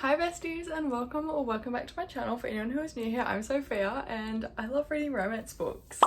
Hi besties and welcome or welcome back to my channel. For anyone who is new here, I'm Sophia and I love reading romance books.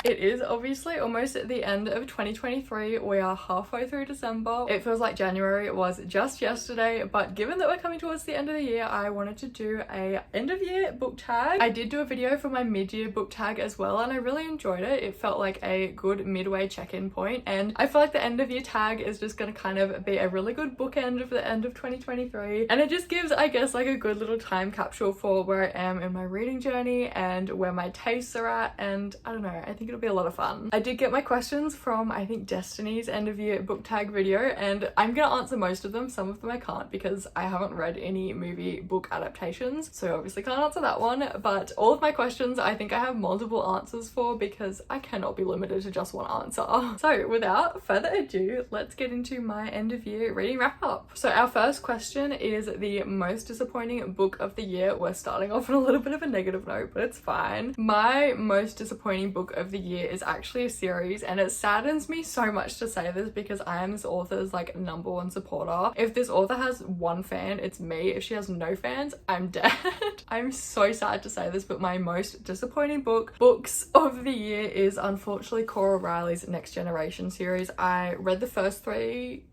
It is obviously almost at the end of 2023. We are halfway through December. It feels like January was just yesterday, but given that we're coming towards the end of the year, I wanted to do a end of year book tag. I did do a video for my mid-year book tag as well and I really enjoyed it. It felt like a good midway check-in point, and I feel like the end of year tag is just going to kind of be a really good bookend of the end of 2023, and it just gives, I guess, like a good little time capsule for where I am in my reading journey and where my tastes are at, and I don't know, I think it'll be a lot of fun. I did get my questions from, I think, Destiny's end of year book tag video, and I'm gonna answer most of them. Some of them I can't because I haven't read any movie book adaptations, so obviously can't answer that one, but all of my questions I think I have multiple answers for because I cannot be limited to just one answer. So without further ado, let's get into my end of year reading wrap up. So our first question is the most disappointing book of the year. We're starting off on a little bit of a negative note, but it's fine. My most disappointing book of the year is actually a series, and it saddens me so much to say this because I am this author's like #1 supporter. If this author has one fan, it's me. If she has no fans, I'm dead. I'm so sad to say this, but my most disappointing books of the year is unfortunately Cora Riley's Next Generation series. I read the first three.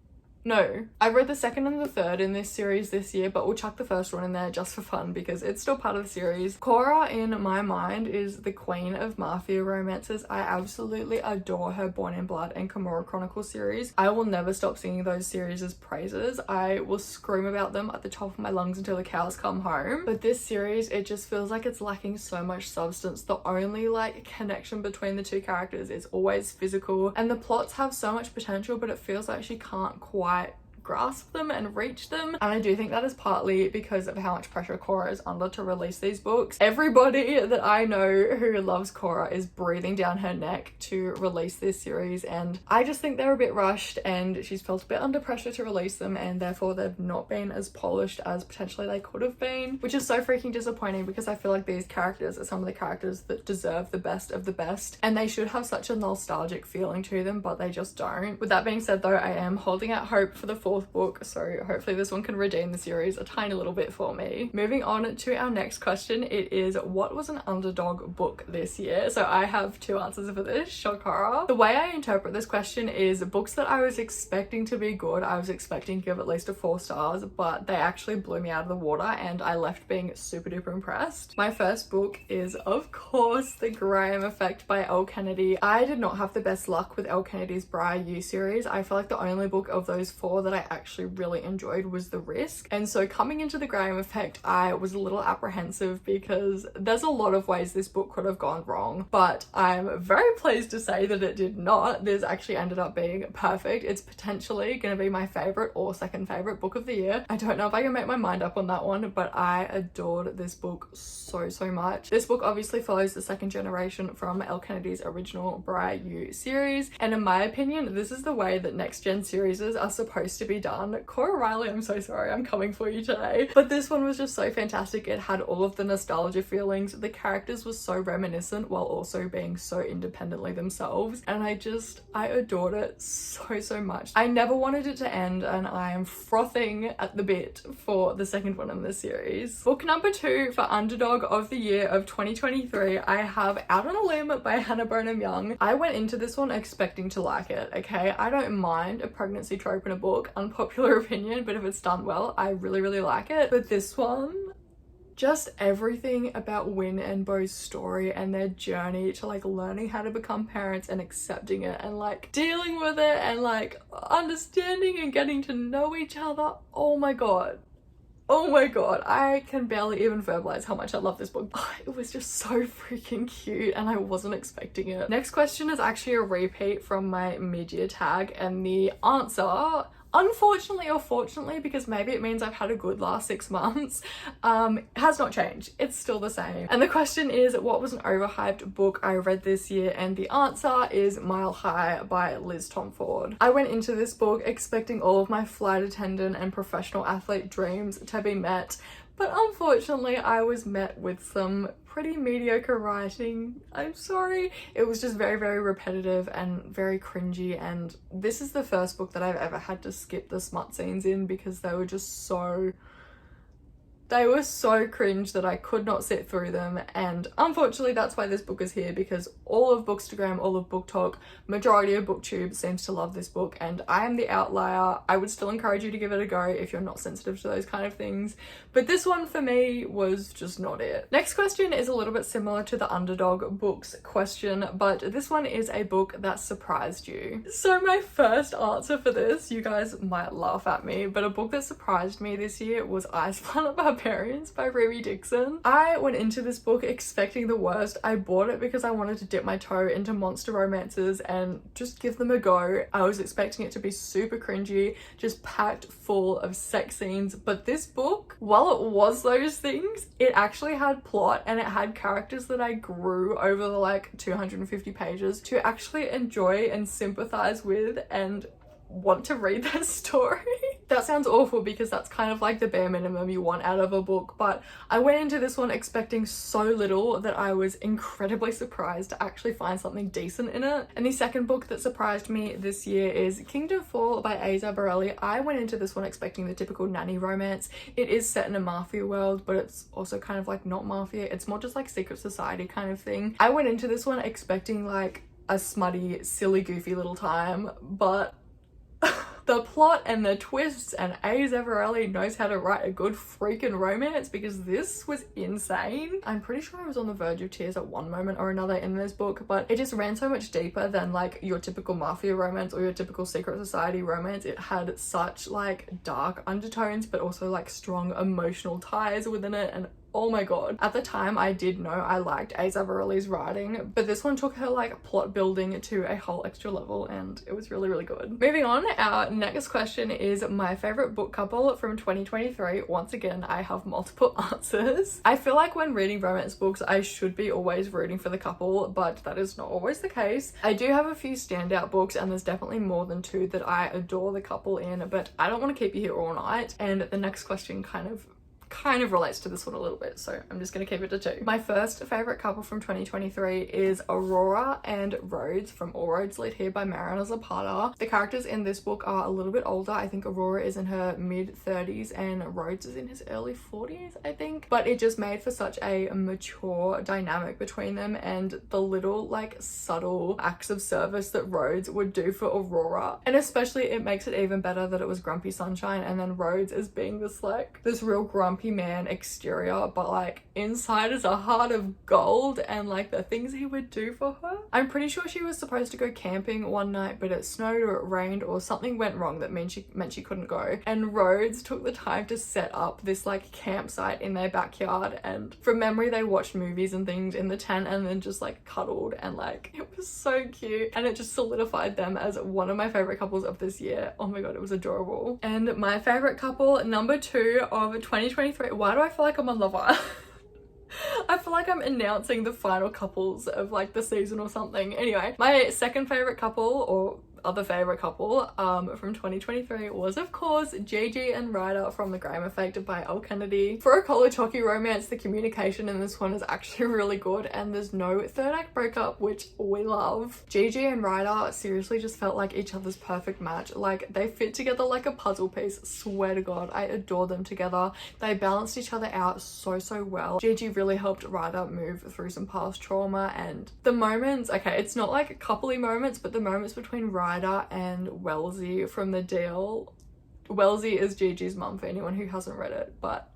No, I read the second and the third in this series this year, but we'll chuck the first one in there just for fun because it's still part of the series. Cora, in my mind, is the queen of mafia romances. I absolutely adore her Born in Blood and Kimura Chronicles series. I will never stop singing those series' praises. I will scream about them at the top of my lungs until the cows come home. But this series, it just feels like it's lacking so much substance. The only like connection between the two characters is always physical, and the plots have so much potential, but it feels like she can't quite grasp them and reach them. And I do think that is partly because of how much pressure Cora is under to release these books. Everybody that I know who loves Cora is breathing down her neck to release this series, and I just think they're a bit rushed and she's felt a bit under pressure to release them, and therefore they've not been as polished as potentially they could have been, which is so freaking disappointing because I feel like these characters are some of the characters that deserve the best of the best, and they should have such a nostalgic feeling to them, but they just don't. With that being said though, I am holding out hope for the fourth book, so hopefully this one can redeem the series a tiny little bit for me. Moving on to our next question, it is what was an underdog book this year? So I have two answers for this, shock horror. The way I interpret this question is books that I was expecting to be good. I was expecting to give at least a 4 stars, but they actually blew me out of the water and I left being super duper impressed. My first book is of course The Graham Effect by Elle Kennedy. I did not have the best luck with Elle Kennedy's Briar U series. I feel like the only book of those 4 that I actually really enjoyed was The Risk, and so coming into The Graham Effect I was a little apprehensive because there's a lot of ways this book could have gone wrong, but I'm very pleased to say that it did not. This actually ended up being perfect. It's potentially going to be my favorite or second favorite book of the year. I don't know if I can make my mind up on that one, but I adored this book so much. This book obviously follows the second generation from Elle Kennedy's original Briar U series, and in my opinion this is the way that next gen series are supposed to be done. Cora Riley, I'm so sorry, I'm coming for you today. But this one was just so fantastic. It had all of the nostalgia feelings. The characters were so reminiscent while also being so independently themselves. And I adored it so much. I never wanted it to end and I am frothing at the bit for the second one in this series. Book number 2 for underdog of the year of 2023, I have Out on a Limb by Hannah Bonham Young. I went into this one expecting to like it, okay? I don't mind a pregnancy trope in a book, unpopular opinion, but if it's done well, I really like it. But this one, just everything about Win and Bo's story and their journey to like learning how to become parents and accepting it and like dealing with it and like understanding and getting to know each other. Oh my god, I can barely even verbalize how much I love this book. It was just so freaking cute and I wasn't expecting it. Next question is actually a repeat from my mid-year tag, and the answer, unfortunately or fortunately, because maybe it means I've had a good last 6 months, has not changed. It's still the same. And the question is, what was an overhyped book I read this year? And the answer is Mile High by Liz Tomford. I went into this book expecting all of my flight attendant and professional athlete dreams to be met, but unfortunately I was met with some pretty mediocre writing. I'm sorry. It was just very repetitive and very cringy, and this is the first book that I've ever had to skip the smut scenes in because they were just so They were so cringe that I could not sit through them, and unfortunately that's why this book is here, because all of Bookstagram, all of Book Talk, majority of BookTube seems to love this book, and I am the outlier. I would still encourage you to give it a go if you're not sensitive to those kind of things, but this one for me was just not it. Next question is a little bit similar to the Underdog books question, but this one is a book that surprised you. So my first answer for this, you guys might laugh at me, but a book that surprised me this year was Ice Planet Barbarians by Remy Dixon. I went into this book expecting the worst. I bought it because I wanted to dip my toe into monster romances and just give them a go. I was expecting it to be super cringy, just packed full of sex scenes, but this book, while it was those things, it actually had plot and it had characters that I grew over the like 250 pages to actually enjoy and sympathize with and want to read their story. That sounds awful because that's kind of like the bare minimum you want out of a book, but I went into this one expecting so little that I was incredibly surprised to actually find something decent in it. And the second book that surprised me this year is Kingdom Fall by Asa Borelli. I went into this one expecting the typical nanny romance. It is set in a mafia world, but it's also kind of like not mafia. It's more just like secret society kind of thing. I went into this one expecting like a smutty, silly, goofy little time, but the plot and the twists, and Asa Borelli knows how to write a good freaking romance because this was insane. I'm pretty sure I was on the verge of tears at one moment or another in this book, but it just ran so much deeper than like your typical mafia romance or your typical secret society romance. It had such like dark undertones but also like strong emotional ties within it, and oh my god. At the time, I did know I liked Asa Borelli's writing, but this one took her like plot building to a whole extra level and it was really, really good. Moving on, our next question is my favorite book couple from 2023. Once again, I have multiple answers. I feel like when reading romance books, I should be always rooting for the couple, but that is not always the case. I do have a few standout books and there's definitely more than two that I adore the couple in, but I don't want to keep you here all night. And the next question kind of relates to this one a little bit, so I'm just gonna keep it to two. My first favorite couple from 2023 is Aurora and Rhodes from All Roads Lead Here by Marina Zapata. The characters in this book are a little bit older. I think Aurora is in her mid-30s and Rhodes is in his early 40s, I think, but it just made for such a mature dynamic between them, and the little like subtle acts of service that Rhodes would do for Aurora, and especially it makes it even better that it was Grumpy Sunshine and then Rhodes is being this real grumpy man exterior, but like inside is a heart of gold, and like the things he would do for her. I'm pretty sure she was supposed to go camping one night, but it snowed or it rained or something went wrong that meant she couldn't go, and Rhodes took the time to set up this like campsite in their backyard, and from memory they watched movies and things in the tent and then just like cuddled, and like it was so cute and it just solidified them as one of my favorite couples of this year. Oh my god, it was adorable. And my favorite couple number 2 of 2023, why do I feel like I'm on Love Island? I feel like I'm announcing the final couples of like the season or something. Anyway, my second favorite couple, or other favorite couple from 2023 was of course Gigi and Ryder from The Graham Effect by Elle Kennedy. For a college hockey romance, the communication in this one is actually really good and there's no third act breakup, which we love. Gigi and Ryder seriously just felt like each other's perfect match. Like they fit together like a puzzle piece. Swear to god, I adore them together. They balanced each other out so well. Gigi really helped Ryder move through some past trauma, and the moments, okay, it's not like coupley moments, but the moments between Ryder and Wellesley from The Deal. Wellesley is Gigi's mum for anyone who hasn't read it, but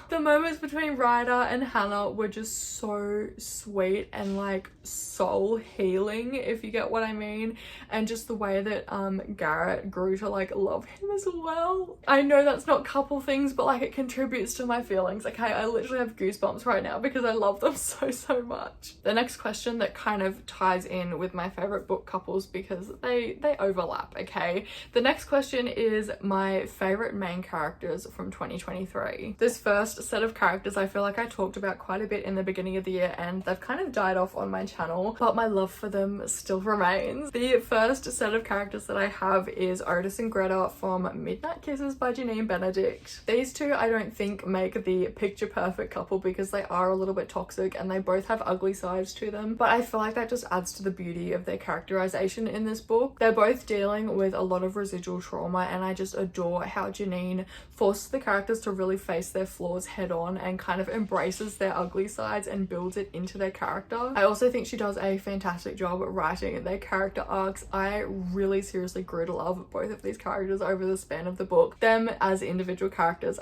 the moments between Ryder and Hannah were just so sweet and like soul healing, if you get what I mean, and just the way that Garrett grew to like love him as well. I know that's not couple things, but like it contributes to my feelings. Okay, I literally have goosebumps right now because I love them so much. The next question that kind of ties in with my favorite book couples because they overlap, okay? The next question is my favorite main characters from 2023. This first set of characters I feel like I talked about quite a bit in the beginning of the year and they've kind of died off on my channel, but my love for them still remains. The first set of characters that I have is Otis and Greta from Midnight Kisses by Janine Benedict. These two I don't think make the picture perfect couple because they are a little bit toxic and they both have ugly sides to them, but I feel like that just adds to the beauty of their characterization in this book. They're both dealing with a lot of residual trauma and I just adore how Janine forces the characters to really face their flaws flaws head on and kind of embraces their ugly sides and builds it into their character. I also think she does a fantastic job at writing their character arcs. I really seriously grew to love both of these characters over the span of the book. Them as individual characters,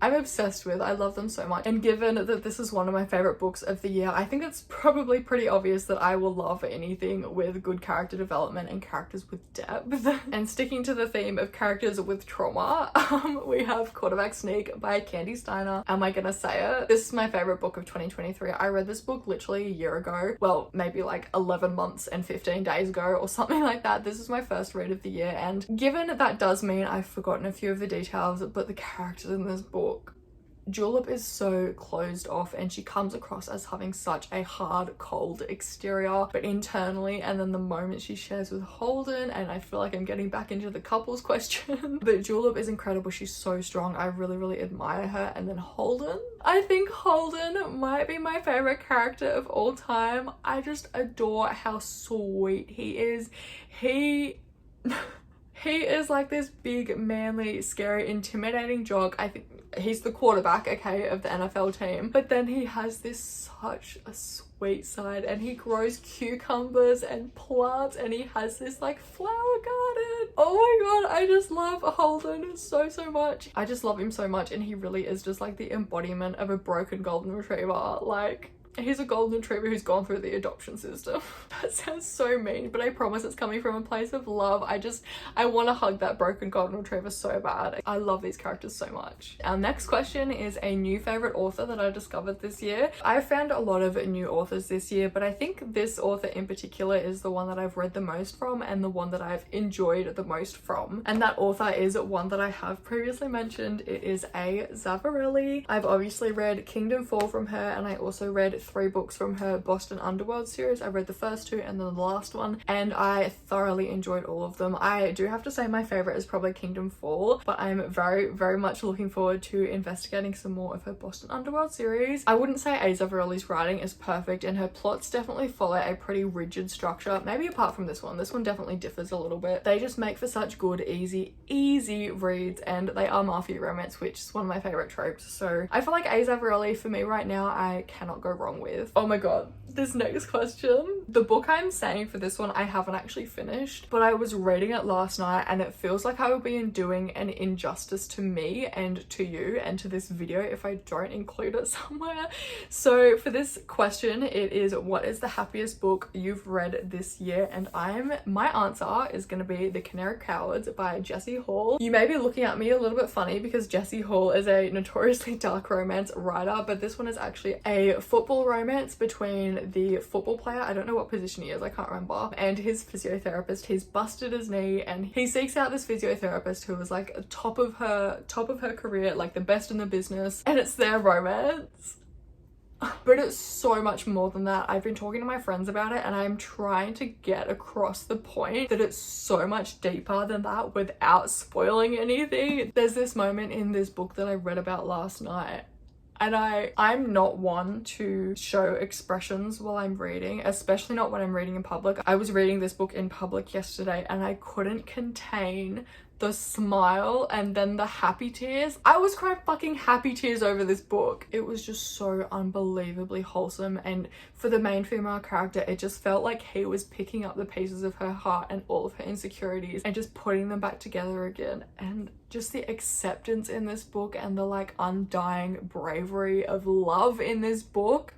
I'm obsessed with. I love them so much. And given that this is one of my favorite books of the year, I think it's probably pretty obvious that I will love anything with good character development and characters with depth. And sticking to the theme of characters with trauma, we have Quarterback Sneak by Candy Steiner. Am I gonna say it? This is my favorite book of 2023. I read this book literally a year ago. Well, maybe like 11 months and 15 days ago or something like that. This is my first read of the year, and given that does mean I've forgotten a few of the details, but the characters in this book, Julep is so closed off and she comes across as having such a hard, cold exterior, but internally, and then the moment she shares with Holden, and I feel like I'm getting back into the couples question, but Julep is incredible. She's so strong. I really admire her. And then Holden, I think Holden might be my favorite character of all time. I just adore how sweet he is. He is like this big, manly, scary, intimidating jock. I think he's the quarterback, okay, of the NFL team. But then he has such a sweet side, and he grows cucumbers and plants, and he has this like flower garden. Oh my god, I just love Holden so much. I just love him so much, and he really is just like the embodiment of a broken golden retriever. Like, he's a golden retriever who's gone through the adoption system. That sounds so mean, but I promise it's coming from a place of love. I want to hug that broken golden retriever so bad. I love these characters so much. Our next question is a new favorite author that I discovered this year. I found a lot of new authors this year, but I think this author in particular is the one that I've read the most from and the one that I've enjoyed the most from. And that author is one that I have previously mentioned. It is A. Zavarelli. I've obviously read Kingdom Fall from her, and I also read 3 books from her Boston Underworld series. I read the first 2 and then the last one, and I thoroughly enjoyed all of them. I do have to say my favorite is probably Kingdom Fall, but I'm very much looking forward to investigating some more of her Boston Underworld series. I wouldn't say A. Zavarelli's writing is perfect, and her plots definitely follow a pretty rigid structure, maybe apart from this one. This one definitely differs a little bit. They just make for such good, easy reads, and they are mafia romance, which is one of my favorite tropes. So I feel like A. Zavarelli for me right now, I cannot go wrong with. Oh my god, this next question. The book I'm saying for this one I haven't actually finished, but I was reading it last night, and it feels like I would be doing an injustice to me and to you and to this video if I don't include it somewhere. So for this question, it is, what is the happiest book you've read this year? And my answer is going to be The Canary Cowards by Jessie Hall. You may be looking at me a little bit funny because Jessie Hall is a notoriously dark romance writer, but this one is actually a football romance between the football player, I don't know what position he is, I can't remember, and his physiotherapist. He's busted his knee, and he seeks out this physiotherapist who was like top of her career, like the best in the business, and it's their romance. But it's so much more than that. I've been talking to my friends about it, and I'm trying to get across the point that it's so much deeper than that without spoiling anything. There's this moment in this book that I read about last night, and I'm not one to show expressions while I'm reading, especially not when I'm reading in public. I was reading this book in public yesterday, and I couldn't contain the smile and then the happy tears. I was crying fucking happy tears over this book. It was just so unbelievably wholesome, and for the main female character, it just felt like he was picking up the pieces of her heart and all of her insecurities and just putting them back together again. And just the acceptance in this book and the like undying bravery of love in this book.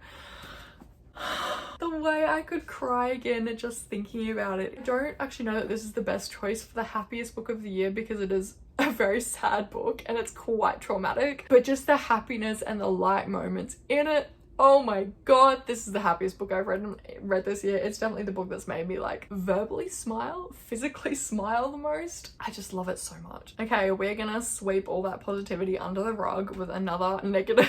The way I could cry again just thinking about it. I don't actually know that this is the best choice for the happiest book of the year because it is a very sad book and it's quite traumatic, but just the happiness and the light moments in it. Oh my god, this is the happiest book I've read this year. It's definitely the book that's made me like verbally smile, physically smile the most. I just love it so much. Okay, we're gonna sweep all that positivity under the rug with another negative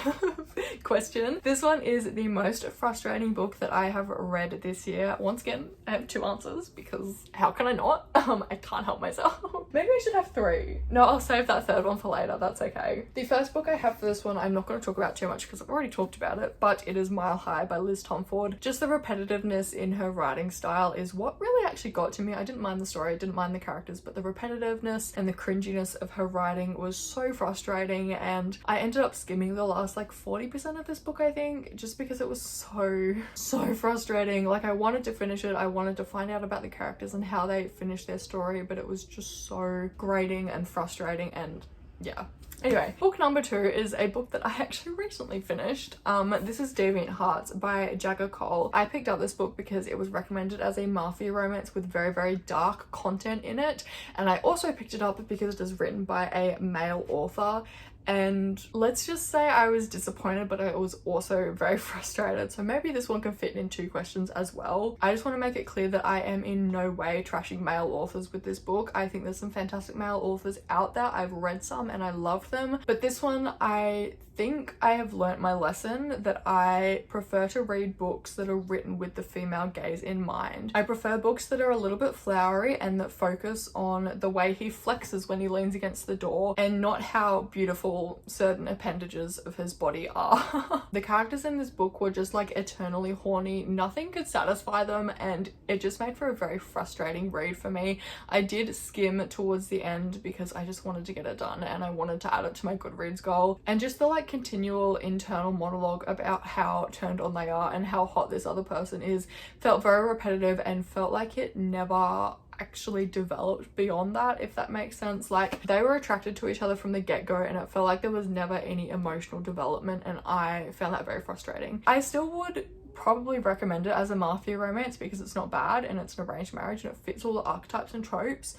question. This one is the most frustrating book that I have read this year. Once again, I have 2 answers because how can I not? I can't help myself. Maybe I should have 3. No, I'll save that 3rd one for later. That's okay. The first book I have for this one, I'm not going to talk about too much because I've already talked about it, but but it is Mile High by Liz Tomford. Just the repetitiveness in her writing style is what really actually got to me. I didn't mind the story, I didn't mind the characters, but the repetitiveness and the cringiness of her writing was so frustrating, and I ended up skimming the last like 40% of this book, I think, just because it was so frustrating. Like, I wanted to finish it, I wanted to find out about the characters and how they finished their story, but it was just so grating and frustrating, and yeah. Anyway, book number 2 is a book that I actually recently finished. This is Deviant Hearts by Jagger Cole. I picked up this book because it was recommended as a mafia romance with very dark content in it, and I also picked it up because it is written by a male author. And let's just say I was disappointed, but I was also very frustrated. So maybe this one can fit in 2 questions as well. I just want to make it clear that I am in no way trashing male authors with this book. I think there's some fantastic male authors out there. I've read some and I love them. But this one, I think I have learnt my lesson that I prefer to read books that are written with the female gaze in mind. I prefer books that are a little bit flowery and that focus on the way he flexes when he leans against the door, and not how beautiful certain appendages of his body are. The characters in this book were just like eternally horny. Nothing could satisfy them, and it just made for a very frustrating read for me. I did skim towards the end because I just wanted to get it done and I wanted to add it to my Goodreads goal, and just the like continual internal monologue about how turned on they are and how hot this other person is felt very repetitive and felt like it never actually developed beyond that, if that makes sense. Like, they were attracted to each other from the get-go and it felt like there was never any emotional development, and I found that very frustrating. I still would probably recommend it as a mafia romance because it's not bad and it's an arranged marriage and it fits all the archetypes and tropes.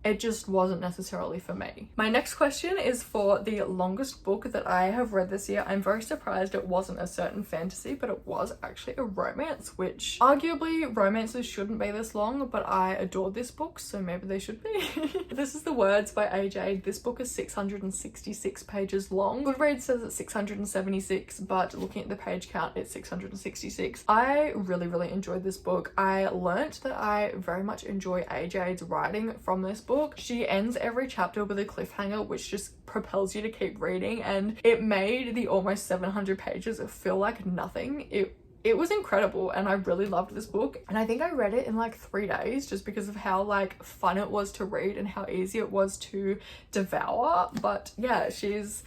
It just wasn't necessarily for me. My next question is for the longest book that I have read this year. I'm very surprised it wasn't a certain fantasy, but it was actually a romance, which arguably romances shouldn't be this long, but I adored this book, so maybe they should be. This is The Words by AJ. This book is 666 pages long. Goodreads says it's 676, but looking at the page count, it's 666. I really enjoyed this book. I learnt that I very much enjoy AJ's writing from this book. She ends every chapter with a cliffhanger, which just propels you to keep reading, and it made the almost 700 pages feel like nothing. It was incredible, and I really loved this book, and I think I read it in like 3 days just because of how like fun it was to read and how easy it was to devour. But yeah, she's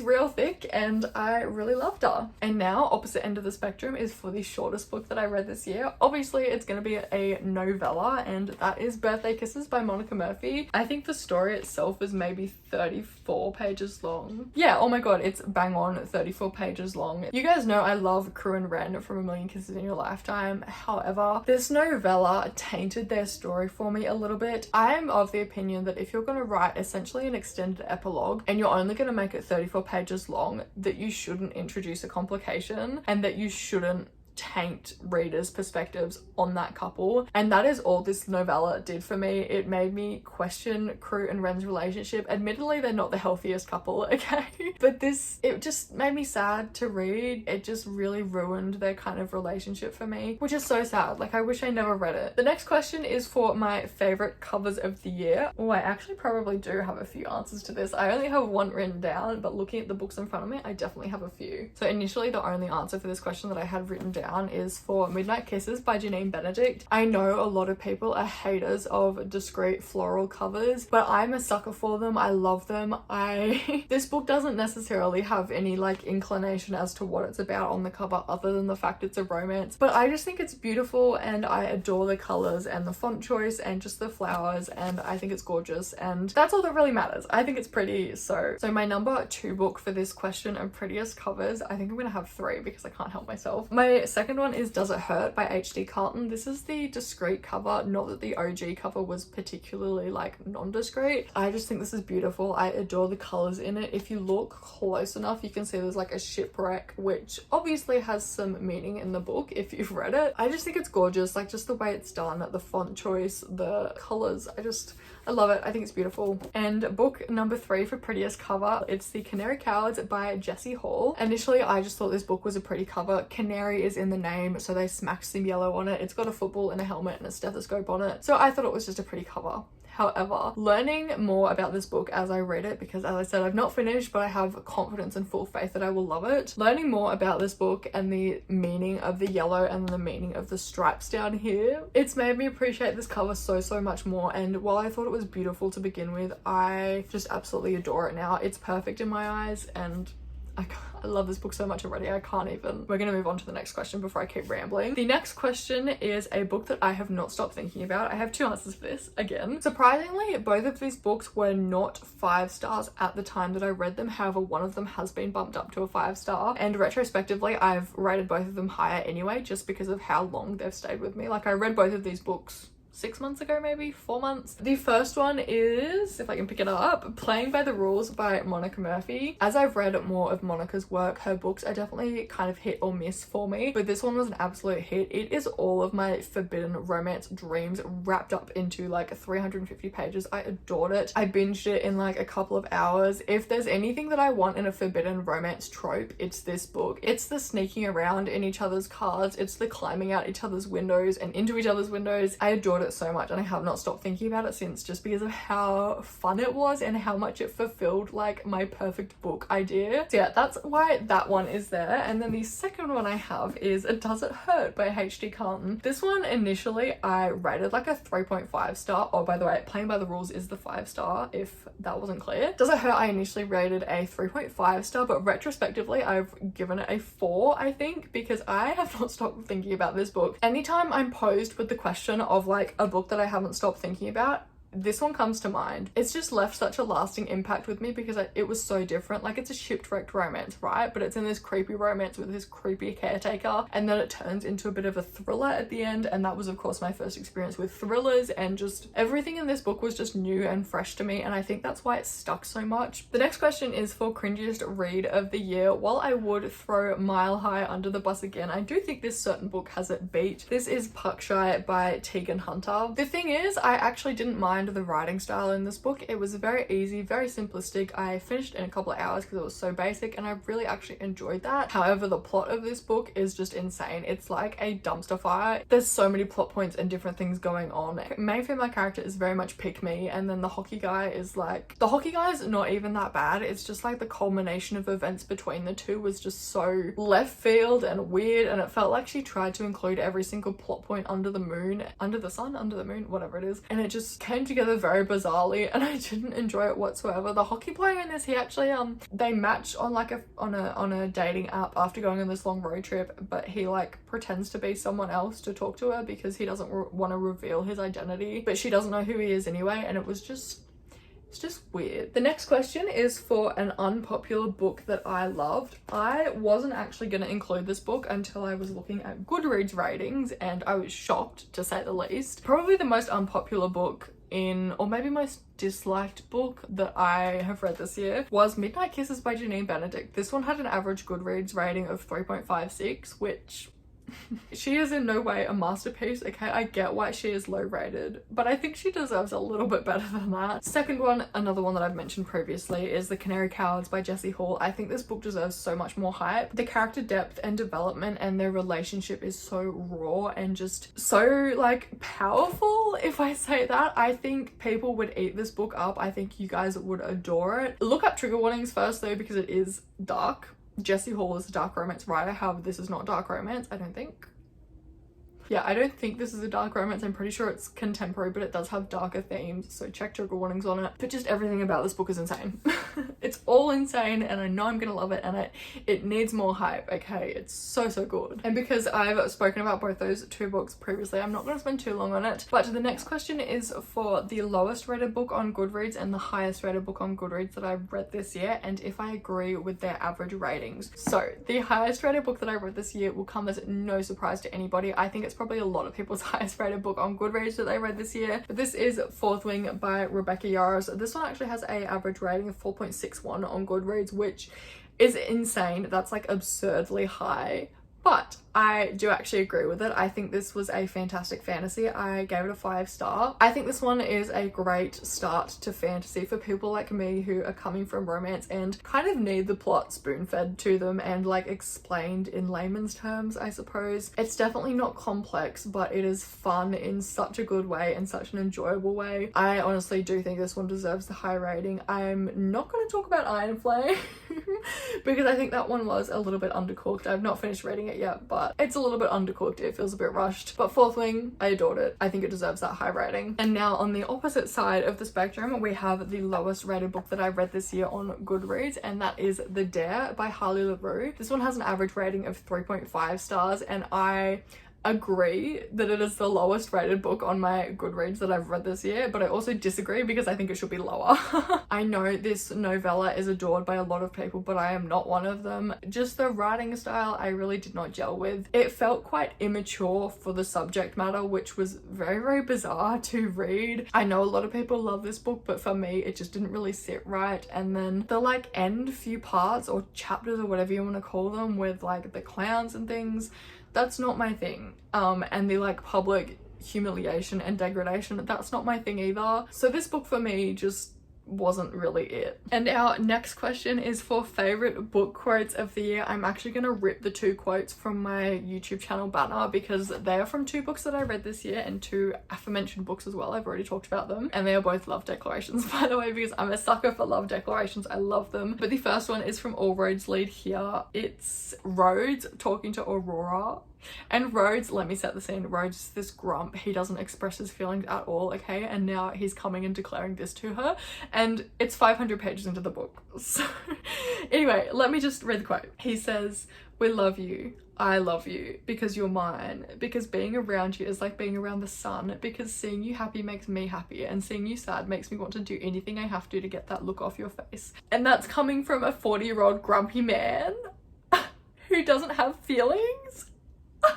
real thick and I really loved her. And now, opposite end of the spectrum is for the shortest book that I read this year. Obviously it's gonna be a novella, and that is Birthday Kisses by Monica Murphy. I think the story itself is maybe 34 pages long. Yeah, oh my god, it's bang on 34 pages long. You guys know I love Crew and Ren from A Million Kisses in Your Lifetime. However, this novella tainted their story for me a little bit. I am of the opinion that if you're going to write essentially an extended epilogue and you're only going to make it 34 pages long, that you shouldn't introduce a complication and that you shouldn't taint readers' perspectives on that couple. And that is all this novella did for me. It made me question Crew and Ren's relationship. Admittedly, they're not the healthiest couple, okay? But it just made me sad to read. It just really ruined their kind of relationship for me, which is so sad. Like, I wish I never read it. The next question is for my favorite covers of the year. Oh, I actually probably do have a few answers to this. I only have one written down, but looking at the books in front of me, I definitely have a few. So initially, the only answer for this question that I had written down is for Midnight Kisses by Janine Benedict. I know a lot of people are haters of discreet floral covers, but I'm a sucker for them. I love them. This book doesn't necessarily have any like inclination as to what it's about on the cover other than the fact it's a romance, but I just think it's beautiful and I adore the colors and the font choice and just the flowers, and I think it's gorgeous, and that's all that really matters. I think it's pretty. So my number 2 book for this question of prettiest covers, I think I'm gonna have 3 because I can't help myself. My second one is Does It Hurt by H.D. Carlton. This is the discreet cover, not that the OG cover was particularly like non-discreet. I just think this is beautiful. I adore the colors in it. If you look close enough, you can see there's like a shipwreck, which obviously has some meaning in the book if you've read it. I just think it's gorgeous, like just the way it's done, the font choice, the colors. I love it. I think it's beautiful. And book number 3 for prettiest cover, it's The Canary Cowards by Jessie Hall. Initially, I just thought this book was a pretty cover. Canary is in the name, so they smacked some yellow on it. It's got a football and a helmet and a stethoscope on it, so I thought it was just a pretty cover. However, learning more about this book as I read it, because as I said, I've not finished, but I have confidence and full faith that I will love it. Learning more about this book and the meaning of the yellow and the meaning of the stripes down here, it's made me appreciate this cover so much more. And while I thought it was beautiful to begin with, I just absolutely adore it now. It's perfect in my eyes, and I love this book so much already, I can't even. We're gonna move on to the next question before I keep rambling. The next question is a book that I have not stopped thinking about. I have two answers for this again. Surprisingly, both of these books were not 5 stars at the time that I read them. However, one of them has been bumped up to a 5-star, and retrospectively, I've rated both of them higher anyway, just because of how long they've stayed with me. Like, I read both of these books 6 months ago, maybe 4 months. The first one is, if I can pick it up, Playing by the Rules by Monica Murphy. As I've read more of Monica's work, her books are definitely kind of hit or miss for me, but this one was an absolute hit. It is all of my forbidden romance dreams wrapped up into like 350 pages. I adored it. I binged it in like a couple of hours. If there's anything that I want in a forbidden romance trope, it's this book. It's the sneaking around in each other's cars, it's the climbing out each other's windows and into each other's windows. I adored it so much, and I have not stopped thinking about it since, just because of how fun it was and how much it fulfilled like my perfect book idea. So yeah, that's why that one is there. And then the second one I have is Does It Hurt by H.D. Carlton. This one initially I rated like a 3.5 star. Oh, by the way, Playing by the Rules is the 5-star, if that wasn't clear. Does It Hurt I initially rated a 3.5 star, but retrospectively I've given it a 4, I think, because I have not stopped thinking about this book. Anytime I'm posed with the question of like a book that I haven't stopped thinking about, this one comes to mind. It's just left such a lasting impact with me because it was so different. Like, it's a shipwrecked romance, right? But it's in this creepy romance with this creepy caretaker, and then it turns into a bit of a thriller at the end, and that was of course my first experience with thrillers, and just everything in this book was just new and fresh to me, and I think that's why it stuck so much. The next question is for cringiest read of the year. While I would throw Mile High under the bus again, I do think this certain book has it beat. This is Puckshy by Tegan Hunter. The thing is, I actually didn't mind the writing style in this book. It was very easy, very simplistic. I finished in a couple of hours because it was so basic, and I really actually enjoyed that. However, the plot of this book is just insane. It's like a dumpster fire. There's so many plot points and different things going on. Main female character is very much pick me, and then the hockey guy is like, the hockey guy is not even that bad. It's just like the culmination of events between the two was just so left field and weird, and it felt like she tried to include every single plot point under the moon, under the sun, under the moon, whatever it is, and it just came together very bizarrely, and I didn't enjoy it whatsoever. The hockey player in this, he actually they match on like on a dating app after going on this long road trip, but he like pretends to be someone else to talk to her because he doesn't want to reveal his identity, but she doesn't know who he is anyway, and it's just weird. The next question is for an unpopular book that I loved. I wasn't actually going to include this book until I was looking at Goodreads ratings, and I was shocked, to say the least. Probably the most unpopular book or maybe most disliked book that I have read this year was Midnight Kisses by Janine Benedict. This one had an average Goodreads rating of 3.56, which she is in no way a masterpiece, okay? I get why she is low rated, but I think she deserves a little bit better than that. Second one, another one that I've mentioned previously, is The Canary Cowards by Jessie Hall. I think this book deserves so much more hype. The character depth and development and their relationship is so raw and just so like powerful, if I say that. I think people would eat this book up. I think you guys would adore it. Look up trigger warnings first though, because it is dark. Jessie Hall is a dark romance writer, however this is not dark romance, I don't think. Yeah, I don't think this is a dark romance. I'm pretty sure it's contemporary, but it does have darker themes, so check trigger warnings on it. But just everything about this book is insane. It's all insane, and I know I'm gonna love it, and it needs more hype, okay? It's so good. And because I've spoken about both those two books previously, I'm not gonna spend too long on it. But the next question is for the lowest rated book on Goodreads and the highest rated book on Goodreads that I've read this year, and if I agree with their average ratings. So the highest rated book that I read this year will come as no surprise to anybody. I think it's probably a lot of people's highest rated book on Goodreads that they read this year, but this is Fourth Wing by Rebecca Yarros. This one actually has a average rating of 4.61 on Goodreads, which is insane. That's like absurdly high. But I do actually agree with it. I think this was a fantastic fantasy. I gave it a 5-star. I think this one is a great start to fantasy for people like me who are coming from romance and kind of need the plot spoon-fed to them and like explained in layman's terms, I suppose. It's definitely not complex, but it is fun in such a good way and such an enjoyable way. I honestly do think this one deserves the high rating. I'm not going to talk about Iron Flame because I think that one was a little bit undercooked. I've not finished reading it yet, but it's a little bit undercooked. It feels a bit rushed. But Fourth Wing, I adored it. I think it deserves that high rating. And now on the opposite side of the spectrum, we have the lowest rated book that I read this year on Goodreads, and that is The Dare by Harley LaRue. This one has an average rating of 3.5 stars, and I agree that it is the lowest rated book on my Goodreads that I've read this year, but I also disagree because I think it should be lower. I know this novella is adored by a lot of people, but I am not one of them. Just the writing style I really did not gel with. It felt quite immature for the subject matter, which was very, very bizarre to read. I know a lot of people love this book, but for me it just didn't really sit right. And then the like end few parts or chapters or whatever you want to call them with like the clowns and things, that's not my thing. And the like public humiliation and degradation, that's not my thing either. So this book for me just wasn't really it. And our next question is for favorite book quotes of the year. I'm actually gonna rip the 2 quotes from my YouTube channel banner because they are from 2 books that I read this year and 2 aforementioned books as well. I've already talked about them, and they are both love declarations, by the way, because I'm a sucker for love declarations. I love them. But the first one is from All Roads Lead Here. It's Rhodes talking to Aurora. And Rhodes, let me set the scene. Rhodes is this grump. He doesn't express his feelings at all, okay? And now he's coming and declaring this to her. And it's 500 pages into the book. So anyway, let me just read the quote. He says, "We love you. I love you because you're mine. Because being around you is like being around the sun. Because seeing you happy makes me happy. And seeing you sad makes me want to do anything I have to get that look off your face." And that's coming from a 40-year-old grumpy man who doesn't have feelings.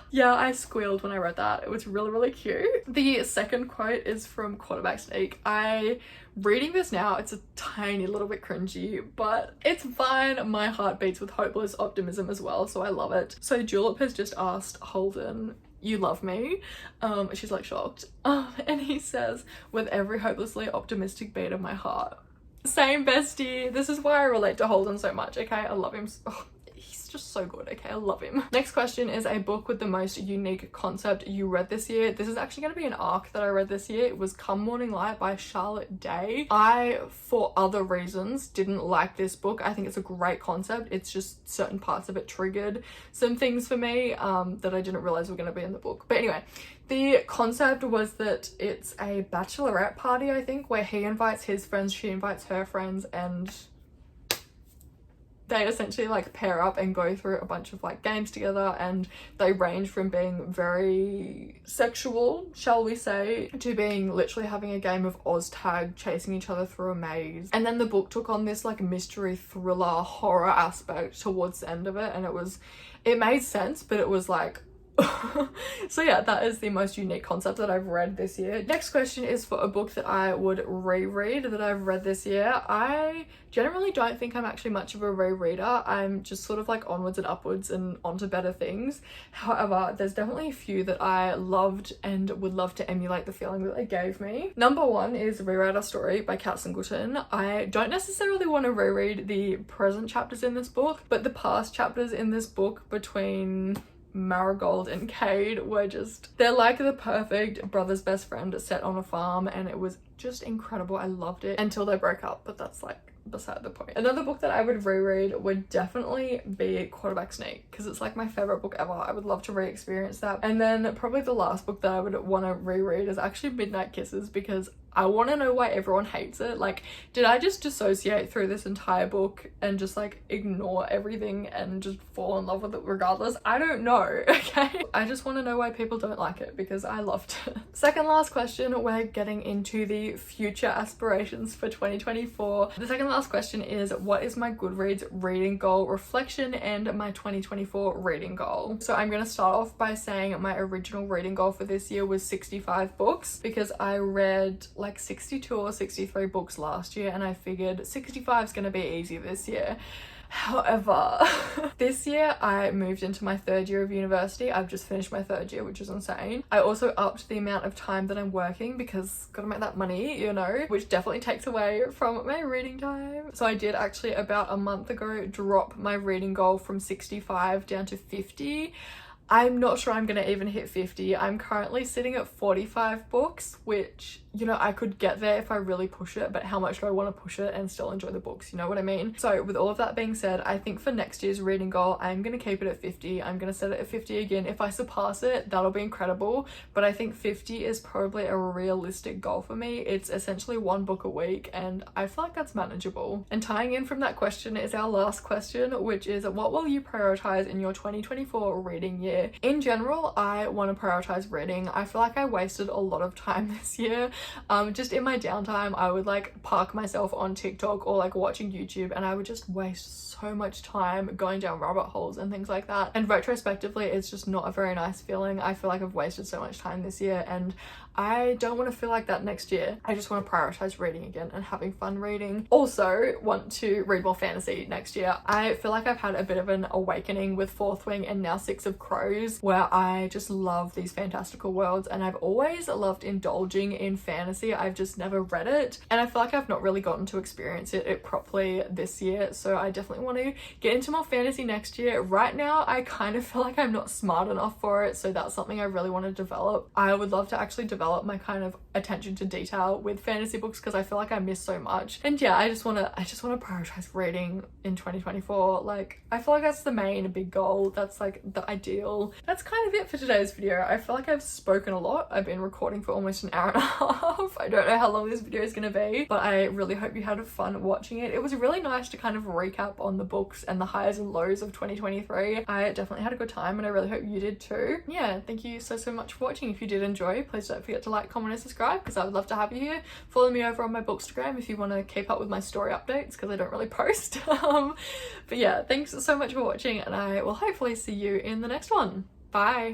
Yeah, I squealed when I read that. It was really, really cute. The second quote is from Quarterback Sneak. Reading this now, it's a tiny little bit cringy, but it's fine. My heart beats with hopeless optimism as well, so I love it. So Julep has just asked Holden, "You love me?" She's like shocked. And he says, "With every hopelessly optimistic beat of my heart." Same, bestie. This is why I relate to Holden so much, okay? I love him. He's just so good, okay? I love him. Next question is a book with the most unique concept you read this year. This is actually going to be an arc that I read this year. It was Come Morning Light by Charlotte Day. I, for other reasons, didn't like this book. I think it's a great concept. It's just certain parts of it triggered some things for me that I didn't realize were going to be in the book. But anyway, the concept was that it's a bachelorette party, I think, where he invites his friends, she invites her friends, and they essentially like pair up and go through a bunch of like games together, and they range from being very sexual, shall we say, to being literally having a game of Oz tag, chasing each other through a maze. And then the book took on this like mystery thriller horror aspect towards the end of it, and it made sense, but it was like so yeah, that is the most unique concept that I've read this year. Next question is for a book that I would reread that I've read this year. I generally don't think I'm actually much of a rereader. I'm just sort of like onwards and upwards and onto better things. However, there's definitely a few that I loved and would love to emulate the feeling that they gave me. Number 1 is Rewrite Our Story by Kat Singleton. I don't necessarily want to reread the present chapters in this book, but the past chapters in this book between Marigold and Cade were just, they're like the perfect brother's best friend set on a farm, and it was just incredible. I loved it until they broke up, but that's like beside the point. Another book that I would reread would definitely be Quarterback Sneak, because it's like my favorite book ever. I would love to re-experience that. And then probably the last book that I would want to reread is actually Midnight Kisses, because I want to know why everyone hates it. Like, did I just dissociate through this entire book and just like ignore everything and just fall in love with it regardless? I don't know, okay? I just want to know why people don't like it, because I loved it. Second last question, we're getting into the future aspirations for 2024. The second last question is, what is my Goodreads reading goal reflection and my 2024 reading goal? So I'm going to start off by saying my original reading goal for this year was 65 books, because I read like 62 or 63 books last year, and I figured 65 is going to be easy this year. However, This year I moved into my 3rd year of university. I've just finished my 3rd year, which is insane. I also upped the amount of time that I'm working because gotta make that money, you know, which definitely takes away from my reading time. So I did actually about a month ago drop my reading goal from 65 down to 50. I'm not sure I'm gonna even hit 50. I'm currently sitting at 45 books, which, you know, I could get there if I really push it, but how much do I want to push it and still enjoy the books, you know what I mean? So with all of that being said, I think for next year's reading goal, I'm gonna keep it at 50. I'm gonna set it at 50 again. If I surpass it, that'll be incredible, but I think 50 is probably a realistic goal for me. It's essentially 1 book a week, and I feel like that's manageable. And tying in from that question is our last question, which is, what will you prioritize in your 2024 reading year? In general, I want to prioritize reading. I feel like I wasted a lot of time this year. Just in my downtime, I would like park myself on TikTok or like watching YouTube, and I would just waste so much time going down rabbit holes and things like that. And retrospectively, it's just not a very nice feeling. I feel like I've wasted so much time this year, and I don't want to feel like that next year. I just want to prioritize reading again and having fun reading. Also want to read more fantasy next year. I feel like I've had a bit of an awakening with Fourth Wing and now Six of Crows, where I just love these fantastical worlds, and I've always loved indulging in fantasy. I've just never read it, and I feel like I've not really gotten to experience it properly this year, so I definitely want to get into more fantasy next year. Right now I kind of feel like I'm not smart enough for it, so that's something I really want to develop. I would love to actually develop my kind of attention to detail with fantasy books because I feel like I miss so much. And yeah, I just want to prioritize reading in 2024. Like, I feel like that's the main big goal. That's like the ideal. That's kind of it for today's video. I feel like I've spoken a lot. I've been recording for almost an hour and a half. I don't know how long this video is going to be, but I really hope you had fun watching it. It was really nice to kind of recap on the books and the highs and lows of 2023. I definitely had a good time, and I really hope you did too. Yeah, thank you so much for watching. If you did enjoy, please don't forget to like, comment and subscribe because I would love to have you here. Follow me over on my Bookstagram if you want to keep up with my story updates because I don't really post. But yeah, thanks so much for watching, and I will hopefully see you in the next one. Bye.